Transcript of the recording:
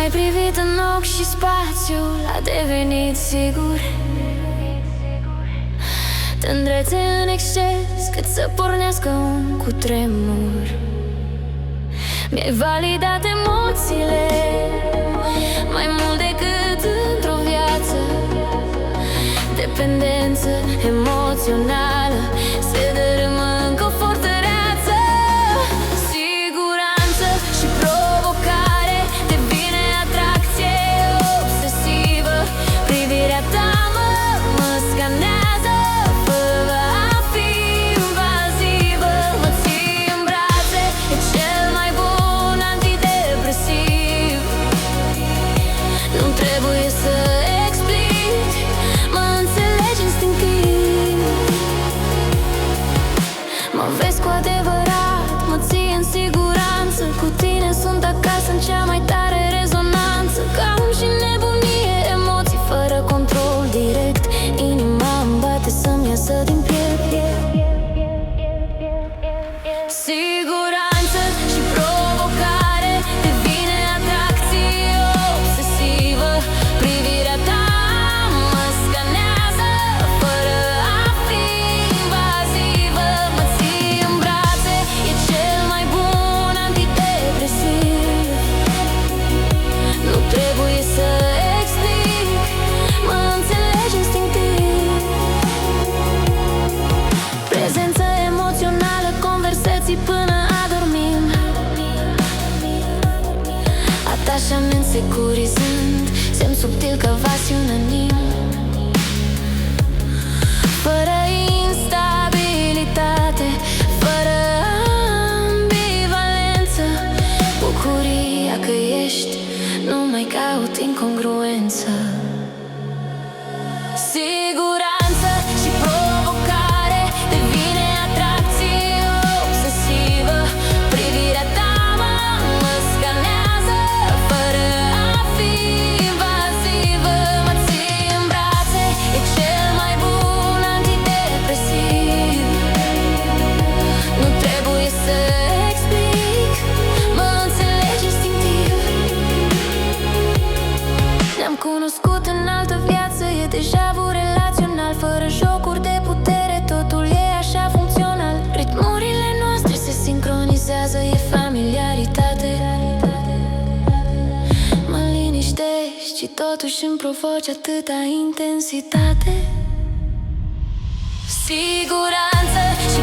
Ai privit în ochi și spațiul a devenit sigur. Tândrețe în exces cât să pornească un cutremur. Mi-ai validat emoțiile mai mult decât într-o viață. Dependență emoțională se dărâmă încă o fortăreață. Siguranță și provocare devine atracție obsesivă. Privirea ta mă scanează fără a fi invazivă. Mă ții în brațe, e cel mai bun antidepresiv. Nu trebuie să explici, mă înțelegi instinctiv. Mă vezi cu adevărat, mă ții în siguranță. Cu tine sunt acasă în cea mai tare rezonanță. Calm și nebunie, emoții fără control direct. Inima îmi bate să-mi iasă din piele. Siguranță și provocare devine atracție obsesivă. Privirea ta mă scanează fără a fi invazivă. Mă ții în brațe, e cel mai bun antidepresiv. Nu trebuie să explic, mă înțelegi instinctiv. Prezență emoțională, conversații până adormim. Atașament securizând, semn subtil că vasi unanim. Fără instabilitate, fără ambivalență. Bucuria că ești, nu mai caut incongruență. Siguranță și provocare devine atracție obsesivă. Privirea ta mă scanează fără a fi invazivă. Mă ții în brațe, e cel mai bun antidepresiv. Nu trebuie să explic, mă înțelegi instinctiv. Ne-am cunoscut în altă viață, e deja vu relațional. Fără jocuri de putere, totul e așa funcțional. Ritmurile noastre se sincronizează, e familiaritate. Mă liniștești și totuși îmi provoci atâta intensitate. Siguranță și